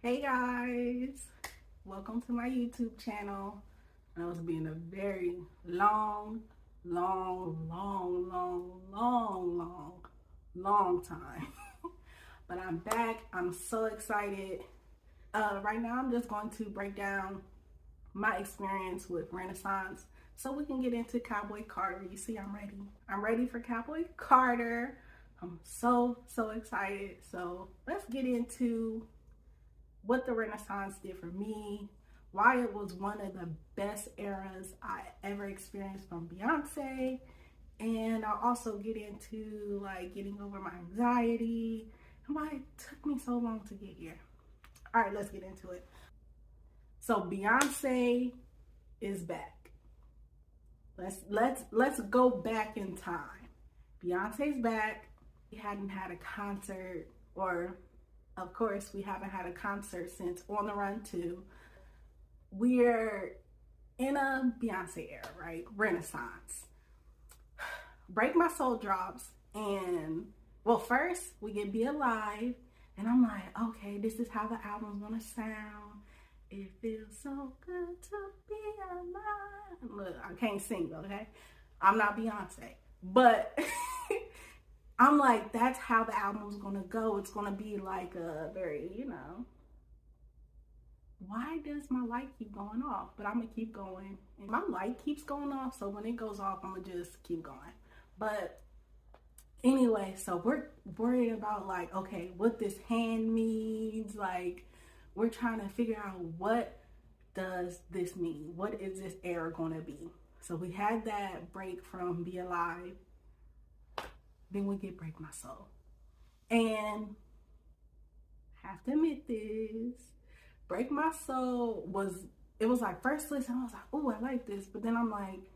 Hey guys, welcome to my YouTube channel. I know it's been a very long time, but I'm back. I'm so excited. Right now, I'm just going to break down my experience with Renaissance so we can get into Cowboy Carter. You see, I'm ready. I'm ready for Cowboy Carter. I'm so excited. So let's get into what the Renaissance did for me, why it was one of the best eras I ever experienced from Beyoncé, and I'll also get into like getting over my anxiety and why it took me so long to get here. All right, let's get into it. So Beyoncé is back. Let's go back in time. Beyonce's back. We hadn't had a concert, or of course, we haven't had a concert since On the Run 2. We're in a Beyonce era, right? Renaissance. Break My Soul drops, and well, first we get Be Alive, and I'm like, okay, this is how the album's gonna sound. It feels so good to be alive. Look, I can't sing, okay? I'm not Beyonce, but I'm like, that's how the album's gonna go. It's gonna be like a very, why does my light keep going off? But I'm gonna keep going. And my light keeps going off, so when it goes off, I'm gonna just keep going. But anyway, so we're worried about like, okay, what this hand means. Like, we're trying to figure out what does this mean? What is this era gonna be? So we had that break from Be Alive. Then we get Break My Soul. And I have to admit this, Break My Soul was like first listen, I was like, oh, I like this. But then I'm like,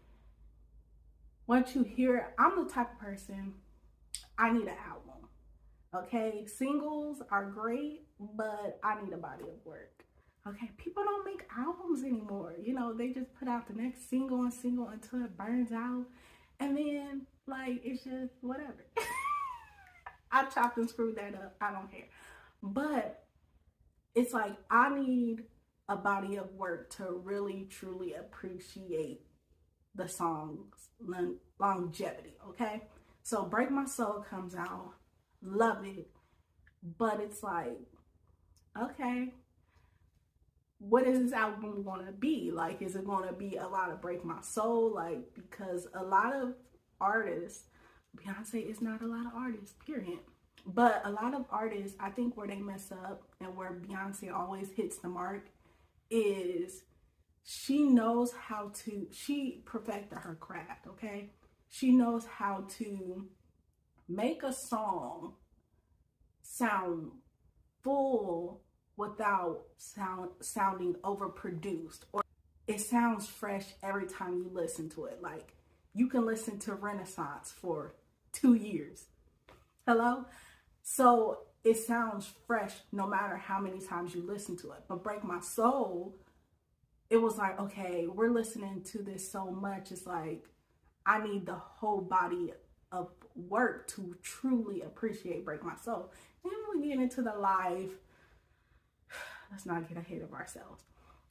once you hear it, I'm the type of person, I need an album. Okay, singles are great, but I need a body of work. Okay, people don't make albums anymore. They just put out the next single and single until it burns out. And then, like, it's just whatever. I chopped and screwed that up. I don't care. But it's like, I need a body of work to really, truly appreciate the song's longevity, okay? So Break My Soul comes out, love it, but it's like, okay, what is this album gonna be? Like, is it gonna be a lot of Break My Soul? Like, because a lot of artists, Beyonce is not a lot of artists, period. But a lot of artists, I think where they mess up and where Beyonce always hits the mark is she perfected her craft, okay? She knows how to make a song sound full without sounding overproduced, or it sounds fresh every time you listen to it. Like, you can listen to Renaissance for 2 years. Hello? So it sounds fresh no matter how many times you listen to it. But Break My Soul, it was like, okay, we're listening to this so much. It's like, I need the whole body of work to truly appreciate Break My Soul. And we get into the live, let's not get ahead of ourselves.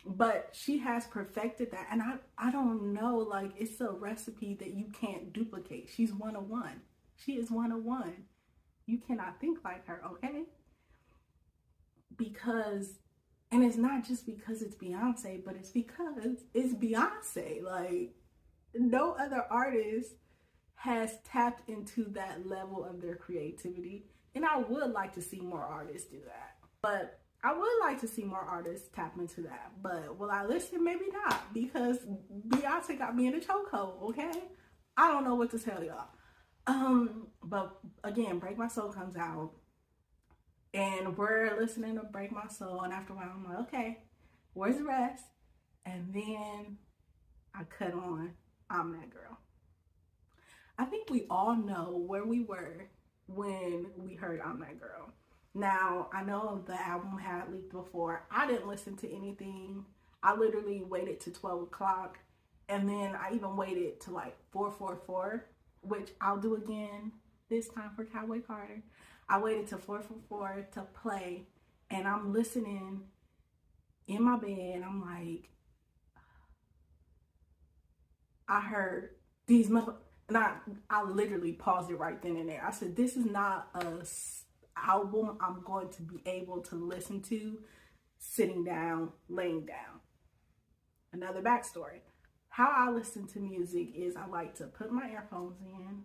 But she has perfected that. And I don't know, like, it's a recipe that you can't duplicate. She's 101. She is 101. You cannot think like her, okay? Because, and it's not just because it's Beyonce, but it's because it's Beyonce. Like, no other artist has tapped into that level of their creativity. And I would like to see more artists do that. But I would like to see more artists tap into that. But will I listen? Maybe not. Because Beyonce got me in a chokehold, okay? I don't know what to tell y'all. But again, Break My Soul comes out. And we're listening to Break My Soul. And after a while, I'm like, okay, where's the rest? And then I cut on I'm That Girl. I think we all know where we were when we heard I'm That Girl. Now, I know the album had leaked before. I didn't listen to anything. I literally waited to 12 o'clock. And then I even waited to like 444, which I'll do again this time for Cowboy Carter. I waited to 444 to play. And I'm listening in my bed. I'm like, I heard these mother, and I literally paused it right then and there. I said, this is not a album I'm going to be able to listen to sitting down, laying down. Another backstory. How I listen to music is I like to put my earphones in,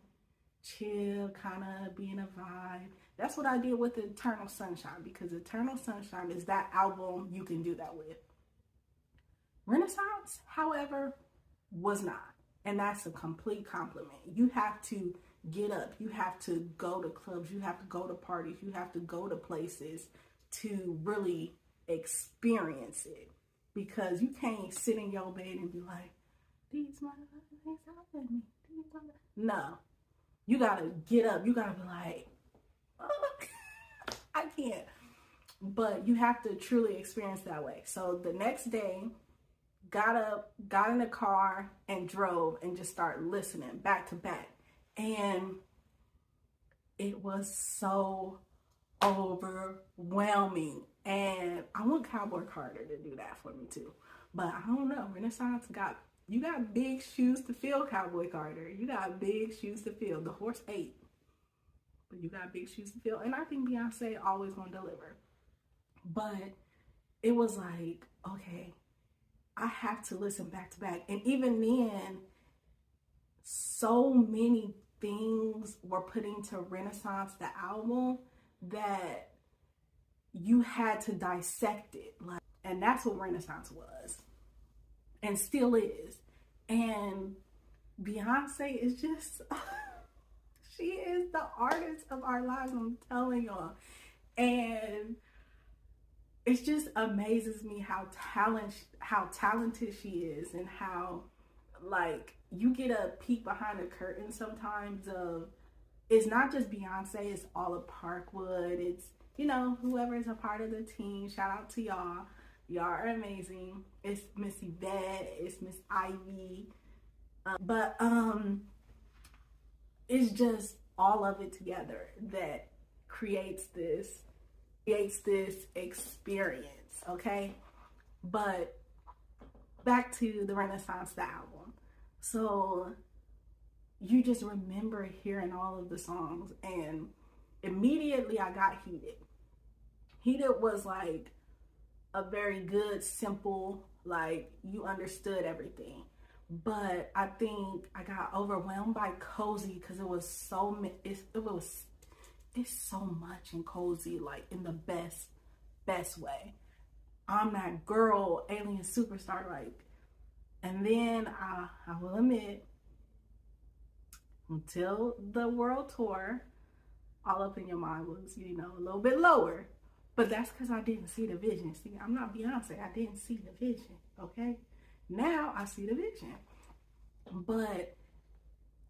chill, kind of be in a vibe. That's what I did with Eternal Sunshine, because Eternal Sunshine is that album you can do that with. Renaissance, however, was not. And that's a complete compliment. You have to get up. You have to go to clubs. You have to go to parties. You have to go to places to really experience it. Because you can't sit in your bed and be like, these motherfuckers ain't stopping me. No. You gotta get up. You gotta be like, oh, I can't. But you have to truly experience that way. So the next day, got up, got in the car, and drove and just started listening back to back. And it was so overwhelming. And I want Cowboy Carter to do that for me too. But I don't know. Renaissance you got big shoes to fill, Cowboy Carter. You got big shoes to fill. The horse ate, but you got big shoes to fill. And I think Beyonce always gonna deliver. But it was like, okay, I have to listen back to back. And even then, so many things were put into Renaissance, the album, that you had to dissect it. And that's what Renaissance was. And still is. And Beyonce is just, she is the artist of our lives, I'm telling y'all. And it just amazes me how talented she is, and how, like, you get a peek behind the curtain sometimes of, it's not just Beyonce, it's all of Parkwood, it's, you know, whoever is a part of the team. Shout out to y'all. Y'all are amazing. It's Miss Yvette, it's Miss Ivy. But it's just all of it together that creates this experience, okay? But back to the Renaissance, the album. So you just remember hearing all of the songs, and immediately I got Heated. Heated was like a very good, simple, like, you understood everything. But I think I got overwhelmed by Cozy because it was so it's so much in Cozy, like, in the best way. I'm that girl, alien superstar, like. And then I will admit, until the world tour, All Up in Your Mind was, you know, a little bit lower. But that's because I didn't see the vision. See, I'm not Beyonce. I didn't see the vision, okay? Now I see the vision. But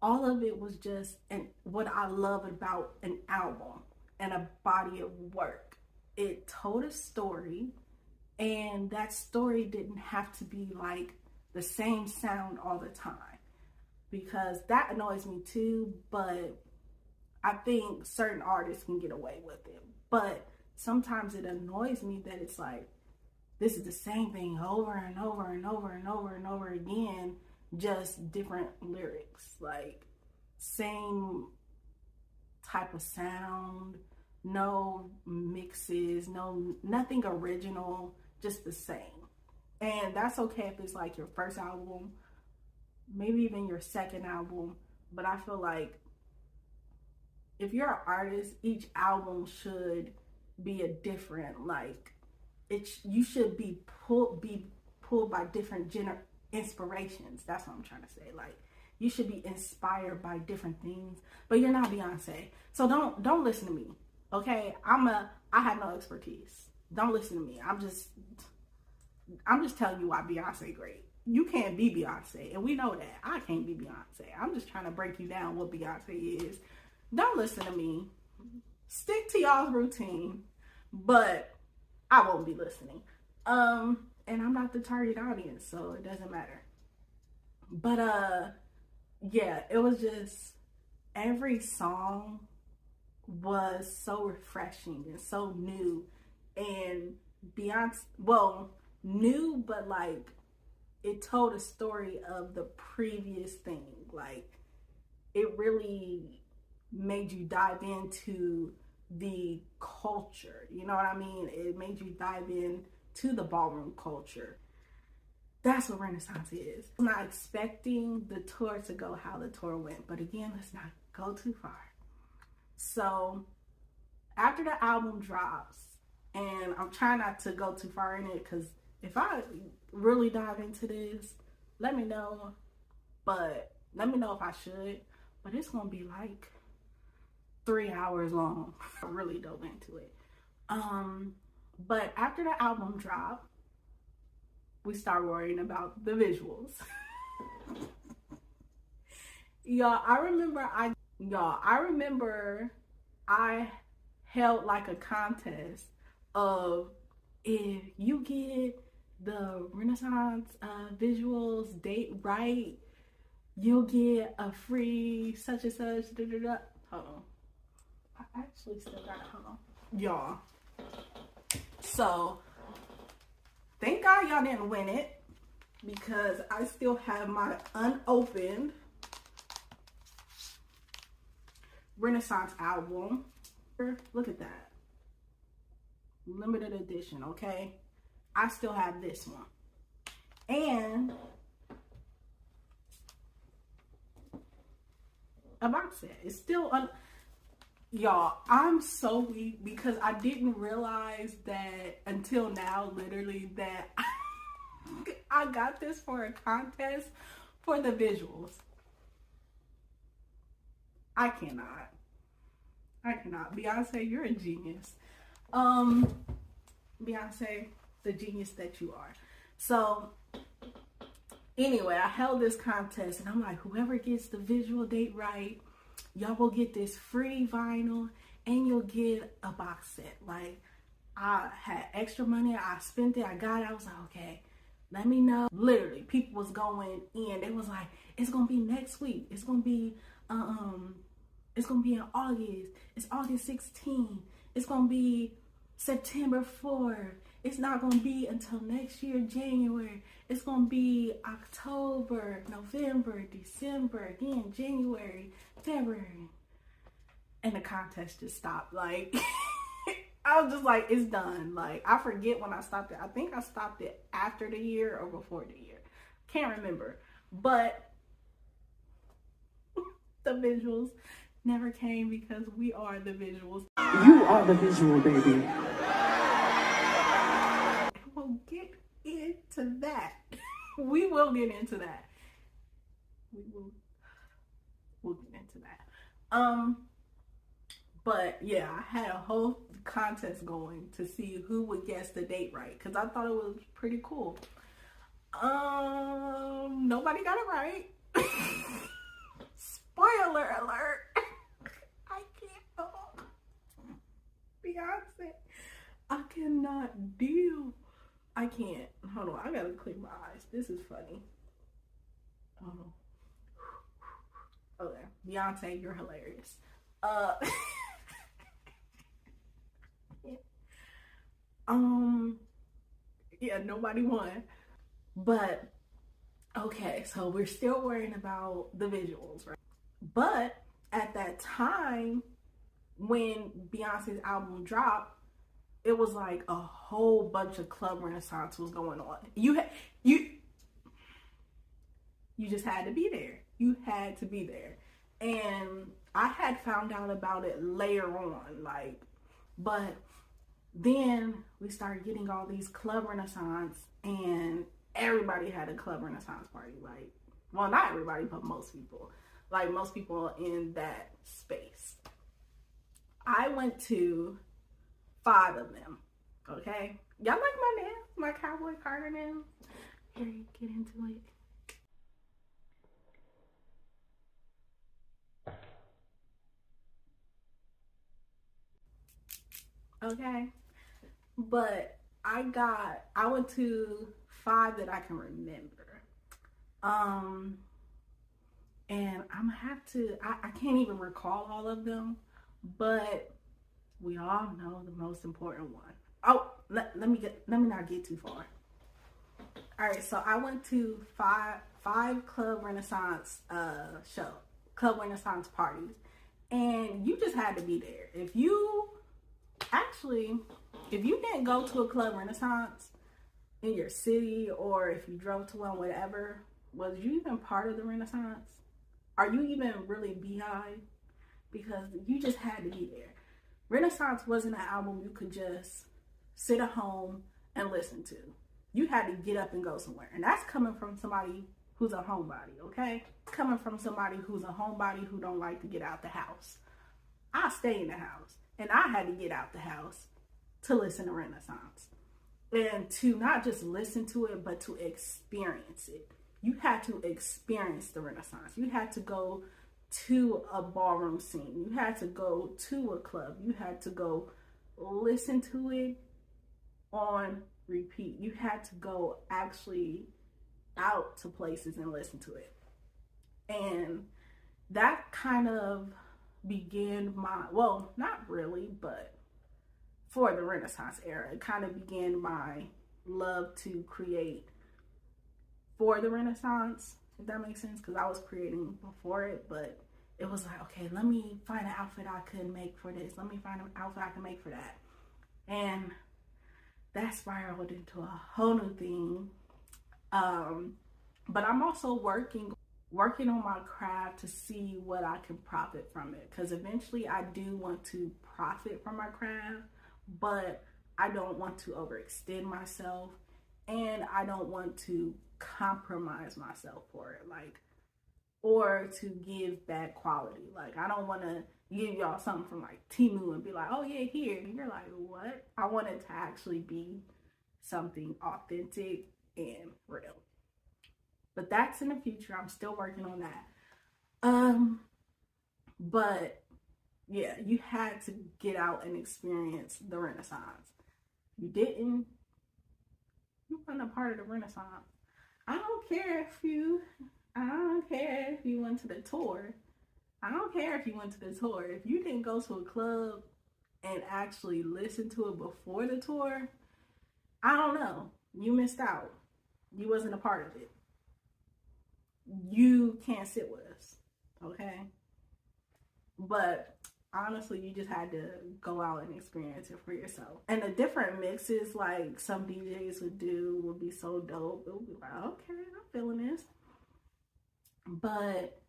all of it was just, and what I love about an album and a body of work, it told a story, and that story didn't have to be like the same sound all the time, because that annoys me too. But I think certain artists can get away with it. But sometimes it annoys me that it's like, this is the same thing over and over and over and over and over again, just different lyrics, like same type of sound, no mixes, nothing original, just the same. And that's okay if it's like your first album, maybe even your second album. But I feel like if you're an artist, each album should be a different, like, you should be pulled by different inspirations. That's what I'm trying to say. Like, you should be inspired by different things. But you're not Beyonce, so don't listen to me, okay? I have no expertise. Don't listen to me. I'm just telling you why Beyonce great. You can't be Beyonce, and we know that. I can't be Beyonce. I'm just trying to break you down what Beyonce is. Don't listen to me. Stick to y'all's routine, but I won't be listening. And I'm not the target audience, so it doesn't matter. But yeah, it was just, every song was so refreshing and so new. And Beyonce, well, new, but like it told a story of the previous thing. Like it really made you dive into the culture. You know what I mean? It made you dive in to the ballroom culture. That's what Renaissance is. I'm not expecting the tour to go how the tour went, but again, let's not go too far. So after the album drops, and I'm trying not to go too far in it, because if I really dive into this, let me know. But let me know if I should. But it's gonna be like 3 hours long. I really dove into it. But after the album dropped, we start worrying about the visuals. I remember I held like a contest of, if you get the Renaissance visuals date right, you'll get a free such and such. Da, da, da. Hold on. I actually still got it. Hold on. Y'all. So, thank God y'all didn't win it, because I still have my unopened Renaissance album. Look at that. Limited edition, okay? I still have this one. And a box set. It's still y'all, I'm so weak because I didn't realize that until now, literally, that I got this for a contest for the visuals. I cannot. Beyonce, you're a genius. Beyonce, the genius that you are. So anyway, I held this contest and I'm like, whoever gets the visual date right, y'all will get this free vinyl and you'll get a box set. Like, I had extra money, I spent it, I got it. I was like, okay, let me know. Literally, people was going in. They was like, it's gonna be next week. It's gonna be in August. It's August 16th. It's gonna be September 4th. It's not gonna be until next year, January. It's gonna be October, November, December, again, January, February. And the contest just stopped. Like, I was just like, it's done. Like, I forget when I stopped it. I think I stopped it after the year or before the year. Can't remember. But the visuals never came because we are the visuals. You are the visual, baby. We'll get into that. We will get into that. We'll get into that. But yeah, I had a whole contest going to see who would guess the date right, because I thought it was pretty cool. Nobody got it right. Spoiler alert. I can't. Beyonce, I cannot deal. I can't. Hold on, I gotta clear my eyes. This is funny. Okay, Beyonce, you're hilarious. Yeah, nobody won. But okay, so we're still worrying about the visuals, right? But at that time, when Beyonce's album dropped, it was like a whole bunch of club renaissance was going on. You just had to be there. You had to be there. And I had found out about it later on, like, but then we started getting all these club renaissance, and everybody had a club renaissance party. Like, well, not everybody, but most people. Like, most people in that space. I went to 5 of them, okay? Y'all like my nails? My Cowboy Carter nails? Here, get into it. Okay? But I went to 5 that I can remember. And I'm gonna have to, I can't even recall all of them, but we all know the most important one. Oh, let me not get too far. All right, so I went to five Club Renaissance Club Renaissance parties, and you just had to be there. If you didn't go to a Club Renaissance in your city, or if you drove to one, whatever, was you even part of the Renaissance? Are you even really behind? Because you just had to be there. Renaissance wasn't an album you could just sit at home and listen to. You had to get up and go somewhere. And that's coming from somebody who's a homebody, okay? Coming from somebody who's a homebody who don't like to get out the house. I stay in the house, and I had to get out the house to listen to Renaissance. And to not just listen to it, but to experience it. You had to experience the Renaissance. You had to go to a ballroom scene. You had to go to a club. You had to go listen to it on repeat. You had to go actually out to places and listen to it. And that kind of began well, not really, but for the Renaissance era, it kind of began my love to create for the Renaissance, if that makes sense, because I was creating before it, but it was like, okay, let me find an outfit I could make for this. Let me find an outfit I can make for that. And that spiraled into a whole new thing. But I'm also working on my craft to see what I can profit from it. Because eventually I do want to profit from my craft, but I don't want to overextend myself, and I don't want to compromise myself for it, like, or to give bad quality. Like, I don't want to give y'all something from like Temu and be like, oh yeah, here. And you're like, what? I want it to actually be something authentic and real. But that's in the future. I'm still working on that. But yeah, you had to get out and experience the Renaissance. You didn't, you weren't a part of the Renaissance. I don't care if you went to the tour. I don't care if you went to the tour. If you didn't go to a club and actually listen to it before the tour, I don't know. You missed out. You wasn't a part of it. You can't sit with us, okay? But honestly, you just had to go out and experience it for yourself. And the different mixes like some DJs would do would be so dope. It would be like, okay, I'm feeling this. But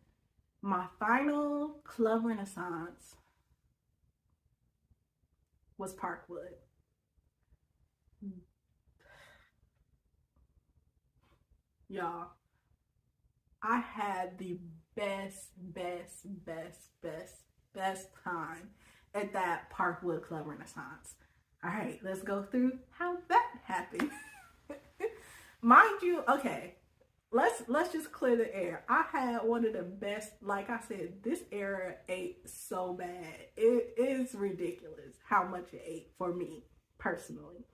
my final Club Renaissance was Parkwood. Y'all, I had the best time at that Parkwood Club Renaissance. All right, let's go through how that happened. Mind you, okay, let's just clear the air. I had one of the best, like I said, this era ate so bad. It is ridiculous how much it ate for me personally.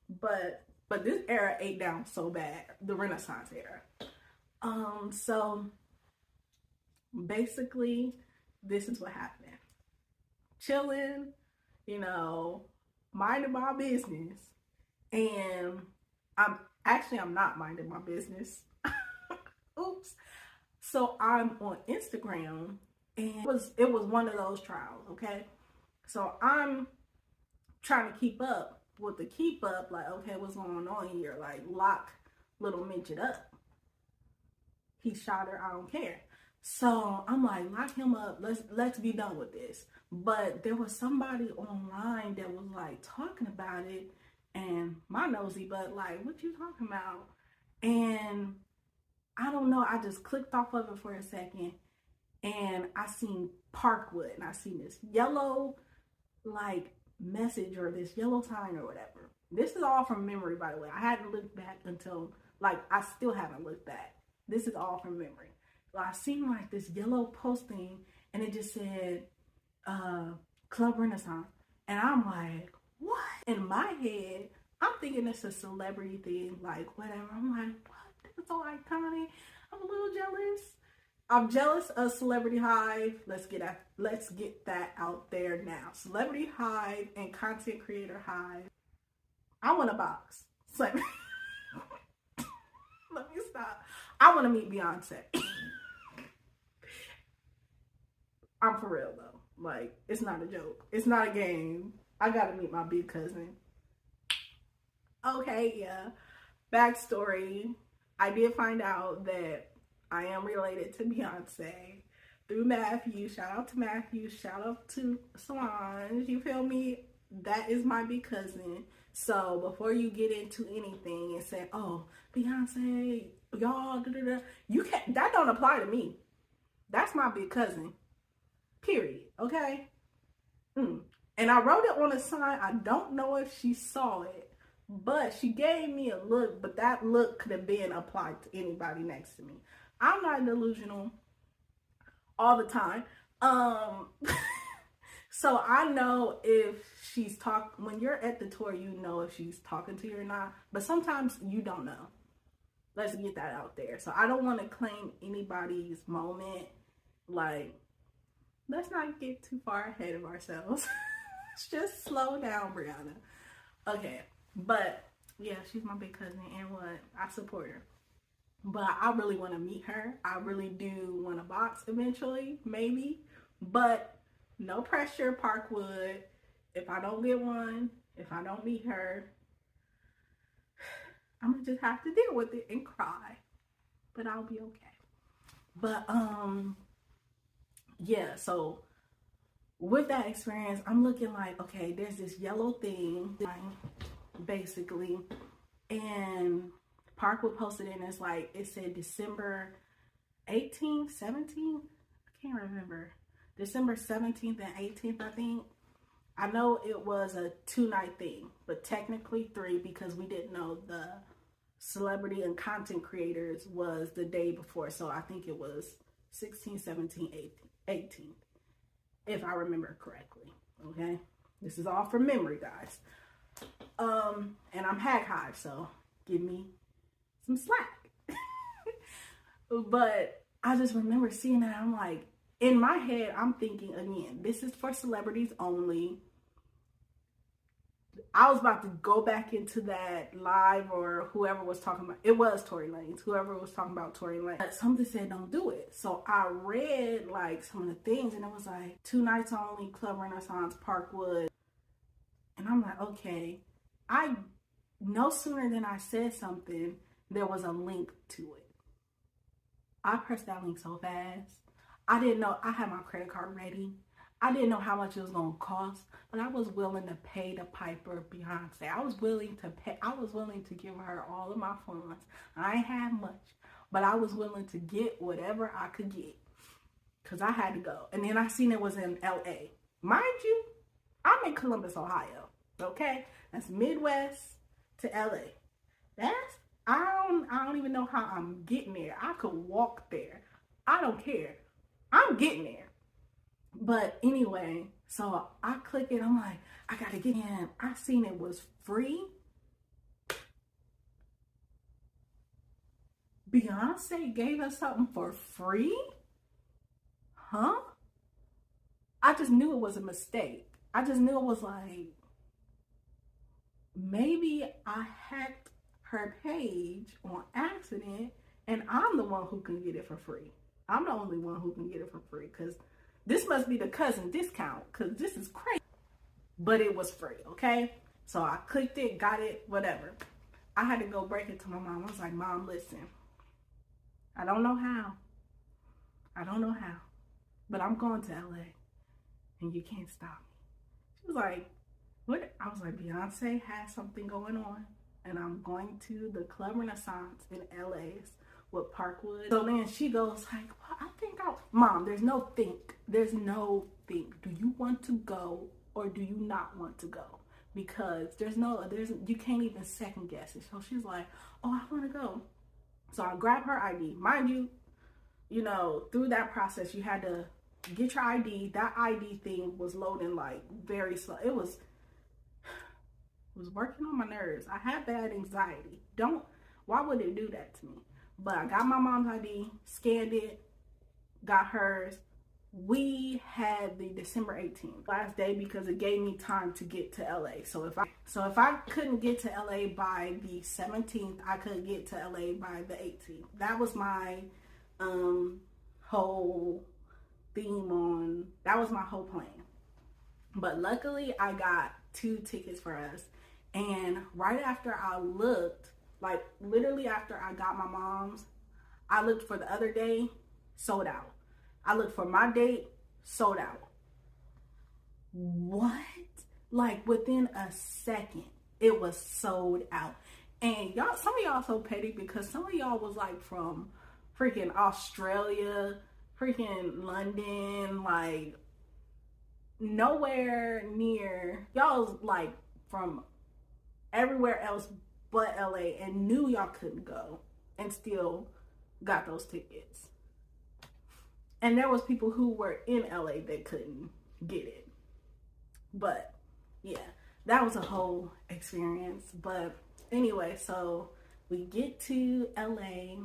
But this era ate down so bad, the Renaissance era. So basically, this is what happened. Chilling, minding my business, and I'm not minding my business. Oops. So I'm on Instagram, and it was one of those trials, okay? So I'm trying to keep up with the keep up, like, okay, what's going on here? Like, lock little midget up. He shot her, I don't care. So I'm like, lock him up. Let's be done with this. But there was somebody online that was like talking about it, and my nosy butt like, what you talking about? And I don't know. I just clicked off of it for a second, and I seen Parkwood, and I seen this yellow like message or this yellow sign or whatever. This is all from memory, by the way. I hadn't looked back until I still haven't looked back. This is all from memory. So I seen like this yellow posting, and it just said Club Renaissance, and I'm like, what? In my head, I'm thinking it's a celebrity thing, like whatever. I'm like, what? This is so iconic. I'm a little jealous. I'm jealous of Celebrity Hive. Let's get that out there now. Celebrity Hive and Content Creator Hive I want a box. So, let me stop. I want to meet Beyonce. I'm for real though. Like, it's not a joke. It's not a game. I gotta meet my big cousin. Okay, yeah. Backstory. I did find out that I am related to Beyonce through Matthew. Shout out to Matthew. Shout out to Solange. You feel me? That is my big cousin. So before you get into anything and say, oh, Beyonce, y'all, da, da, da, you can't, that don't apply to me. That's my big cousin. Period. Okay? And I wrote it on a sign. I don't know if she saw it, but she gave me a look, but that look could have been applied to anybody next to me. I'm not delusional all the time. So I know if she's when you're at the tour, you know if she's talking to you or not, but sometimes you don't know. Let's get that out there. So I don't want to claim anybody's moment. Like, let's not get too far ahead of ourselves. Just slow down, Brianna. Okay, but yeah, she's my big cousin, and what, I support her. But I really want to meet her. I really do want a box eventually, maybe. But no pressure, Parkwood. If I don't get one, if I don't meet her, I'm gonna just have to deal with it and cry. But I'll be okay. But yeah, so with that experience, I'm looking like, okay, there's this yellow thing, basically, and Parkwood posted it, and it's like, it said December 18th, 17th, I can't remember, December 17th and 18th, I think. I know it was a 2-night thing, but technically 3, because we didn't know the celebrity and content creators was the day before, so I think it was 16, 17, 18th. If I remember correctly, okay? This is all from memory, guys. And I'm hag high, so give me some slack. But I just remember seeing that. I'm like, in my head, I'm thinking, again, this is for celebrities only. I was about to go back into that live, or whoever was talking about, it was Tory Lanez, whoever was talking about Tory Lanez. But something said don't do it. So I read like some of the things, and it was like 2 nights only, Club Renaissance, Parkwood. And I'm like, okay. I no sooner than I said something, there was a link to it. I pressed that link so fast. I didn't know, I had my credit card ready. I didn't know how much it was going to cost, but I was willing to pay the piper, Beyonce. I was willing to give her all of my funds. I ain't had much, but I was willing to get whatever I could get, because I had to go. And then I seen it was in LA. Mind you, I'm in Columbus, Ohio. Okay? That's Midwest to LA. I don't even know how I'm getting there. I could walk there. I don't care. I'm getting there. But anyway, so I click it. I'm like, I gotta get in. I seen it was free. Beyonce gave us something for free? Huh? I just knew it was a mistake. I just knew it was like, maybe I hacked her page on accident, and I'm the one who can get it for free. I'm the only one who can get it for free, because this must be the cousin discount, because this is crazy. But it was free, okay? So I clicked it, got it, whatever. I had to go break it to my mom. I was like, Mom, listen. I don't know how. But I'm going to LA, and you can't stop me. She was like, what? I was like, Beyonce has something going on, and I'm going to the Club Renaissance in LA's with Parkwood. So then she goes like, well, I think Mom, there's no think. Do you want to go or do you not want to go? Because you can't even second guess it. So she's like, oh, I want to go. So I grabbed her ID. Mind you, through that process, you had to get your ID. That ID thing was loading like very slow. It was working on my nerves. I had bad anxiety. Why would it do that to me? But I got my mom's ID, scanned it, got hers, we had the December 18th last day because it gave me time to get to LA. So if I couldn't get to LA by the 17th, I could get to LA by the 18th. That was my whole theme on, that was my whole plan. But luckily I got 2 tickets for us. And right after I looked, like literally after I got my mom's, I looked for the other day, sold out. I looked for my date, sold out. What? Like within a second, it was sold out. And y'all, some of y'all so petty because some of y'all was like from freaking Australia, freaking London, like nowhere near. Y'all was like from everywhere else but LA and knew y'all couldn't go and still got those tickets. And there was people who were in LA that couldn't get it. But yeah, that was a whole experience. But anyway, so we get to LA,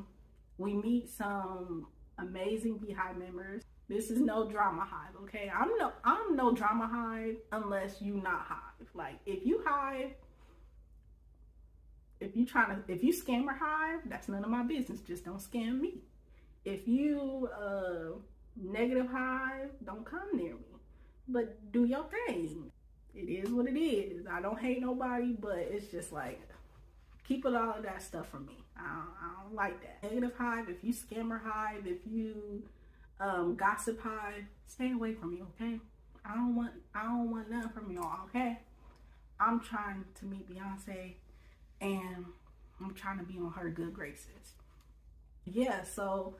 we meet some amazing Beehive members. This is no drama hive, okay? I'm no drama hive unless you not hive. Like if you hive, if you scammer hive, that's none of my business. Just don't scam me. If you negative hive, don't come near me. But do your thing. It is what it is. I don't hate nobody, but it's just like, keep all of that stuff from me. I don't like that. Negative hive, if you scammer hive, if you gossip hive, stay away from me, okay? I don't want nothing from y'all, okay? I'm trying to meet Beyonce and I'm trying to be on her good graces. Yeah, so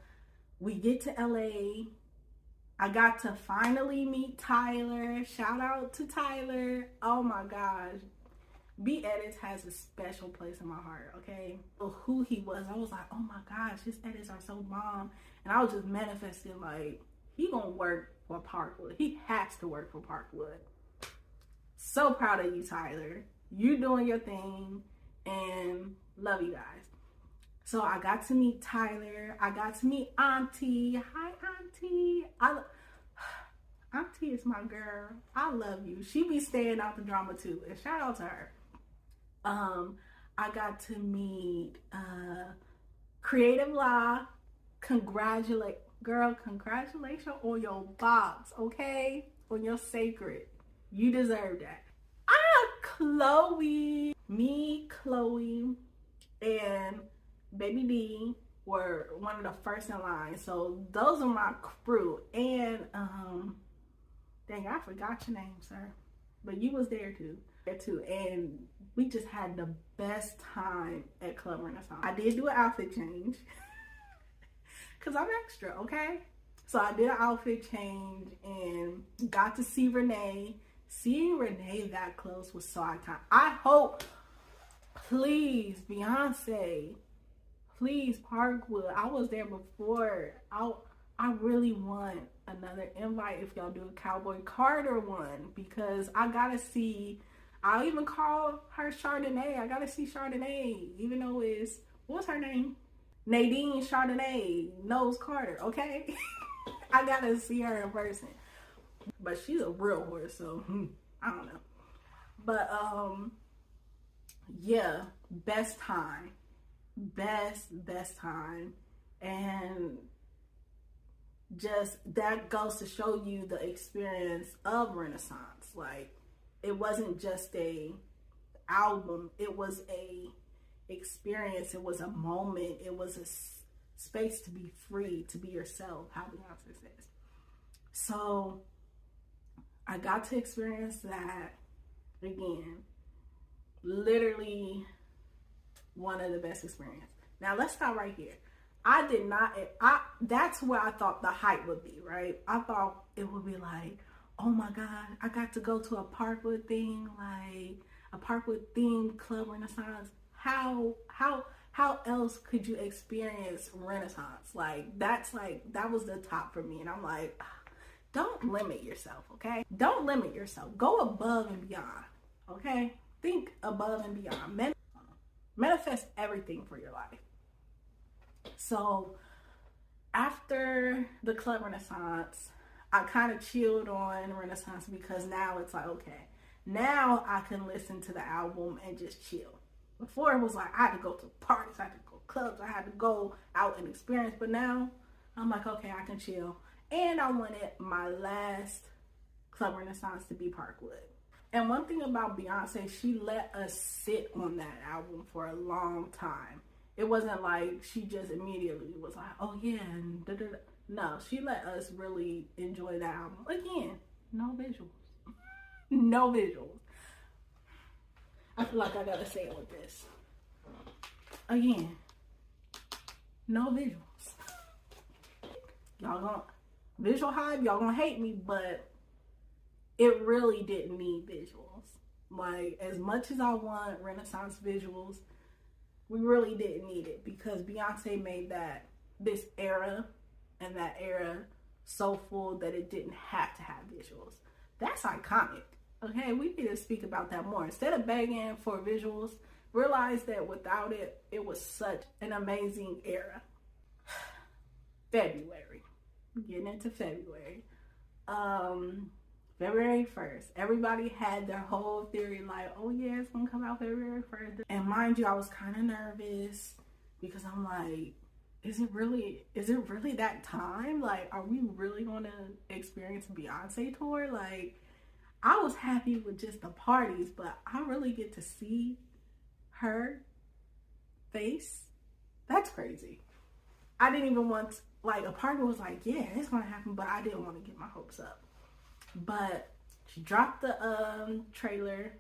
we get to LA. I got to finally meet Tyler. Shout out to Tyler. Oh my gosh. B Edits has a special place in my heart, okay? So who he was, I was like, oh my gosh, his edits are so bomb. And I was just manifesting like, he gonna work for Parkwood. He has to work for Parkwood. So proud of you, Tyler. You doing your thing and love you guys. So I got to meet Tyler. I got to meet Auntie. Hi, Auntie. Auntie is my girl. I love you. She be staying out the drama too. And shout out to her. I got to meet Creative Law. Congratulations on your box, okay? On your sacred. You deserve that. Chloe. Me, Chloe, and Baby D were one of the first in line. So those are my crew. And dang, I forgot your name, sir. But you was there too. And we just had the best time at Club Renaissance. I did do an outfit change. Cause I'm extra, okay? So I did an outfit change and got to see Renee. Seeing Renee that close was so iconic. I hope, please, Beyonce, please, Parkwood. I was there before. I really want another invite if y'all do a Cowboy Carter one because I gotta see. I'll even call her Chardonnay. I gotta see Chardonnay, even though it's, what's her name? Nadine Chardonnay knows Carter, okay? I gotta see her in person. But she's a real horse, so I don't know. But yeah, best time. Best time. And just that goes to show you the experience of Renaissance. Like, it wasn't just a album, it was a experience, it was a moment, it was a space to be free, to be yourself, how Beyonce says. So I got to experience that again. Literally one of the best experiences. Now let's stop right here. That's where I thought the hype would be, right? I thought it would be like, oh my God, I got to go to a Parkwood thing, like a Parkwood themed Club Renaissance. How else could you experience Renaissance? Like, that was the top for me. And I'm like, don't limit yourself, okay? Don't limit yourself. Go above and beyond, okay? Think above and beyond. Manifest everything for your life. So after the Club Renaissance, I kind of chilled on Renaissance because now it's like, okay, now I can listen to the album and just chill. Before it was like I had to go to parties, I had to go to clubs, I had to go out and experience. But now I'm like, okay, I can chill. And I wanted my last Club Renaissance to be Parkwood. And one thing about Beyonce, she let us sit on that album for a long time. It wasn't like she just immediately was like, oh yeah, and da da da. No, she let us really enjoy that album. Again, no visuals. No visuals. I feel like I gotta say it with this. Again, no visuals. Y'all gonna visual hype, y'all gonna hate me, but it really didn't need visuals. Like, as much as I want Renaissance visuals, we really didn't need it because Beyonce made this era and that era so full that it didn't have to have visuals. That's iconic. Okay, we need to speak about that more. Instead of begging for visuals, realize that without it, it was such an amazing era. February. Getting into February. February 1st. Everybody had their whole theory like, oh yeah, it's gonna come out February 1st. And mind you, I was kind of nervous because I'm like, is it really that time? Like, are we really gonna experience a Beyonce tour? Like, I was happy with just the parties, but I really get to see her face. That's crazy. I didn't even want, like, a part of me was like, yeah, it's gonna happen, but I didn't want to get my hopes up. But she dropped the trailer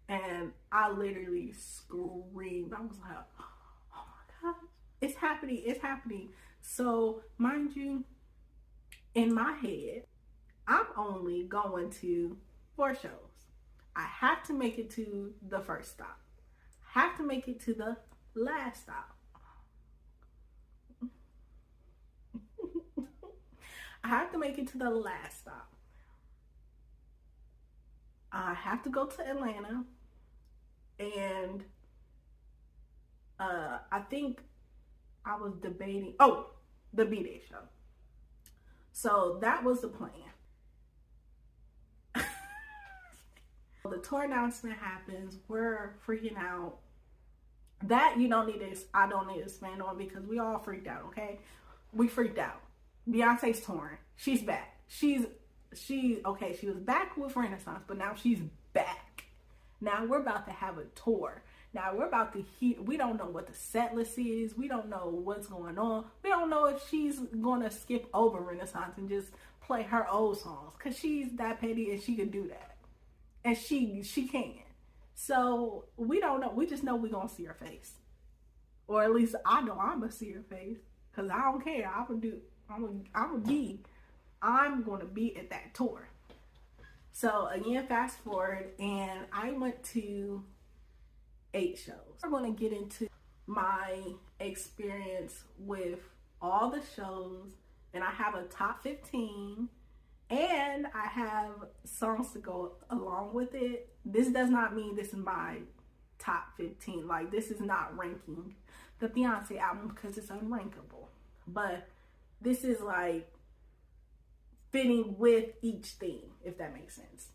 and I literally screamed. I was like, oh my gosh, it's happening, it's happening. So mind you, in my head, I'm only going to 4 shows. I have to make it to the first stop. I have to make it to the last stop. I have to make it to the last stop. I have to go to Atlanta, and I think I was debating, the B-Day show. So that was the plan. The tour announcement happens. We're freaking out. That I don't need to expand on because we all freaked out, okay? We freaked out. Beyonce's touring. She's back. She was back with Renaissance, but now she's back. Now we're about to have a tour. Now we're about to we don't know what the set list is. We don't know what's going on. We don't know if she's going to skip over Renaissance and just play her old songs because she's that petty and she can do that. And she can. So we don't know. We just know we're going to see her face. Or at least I know I'm going to see her face because I don't care. I'm going to be at that tour. So again, fast forward, and I went to 8 shows. I'm going to get into my experience with all the shows, and I have a top 15, and I have songs to go along with it. This does not mean this is my top 15. Like, this is not ranking the Beyonce album because it's unrankable. But this is like fitting with each theme, if that makes sense.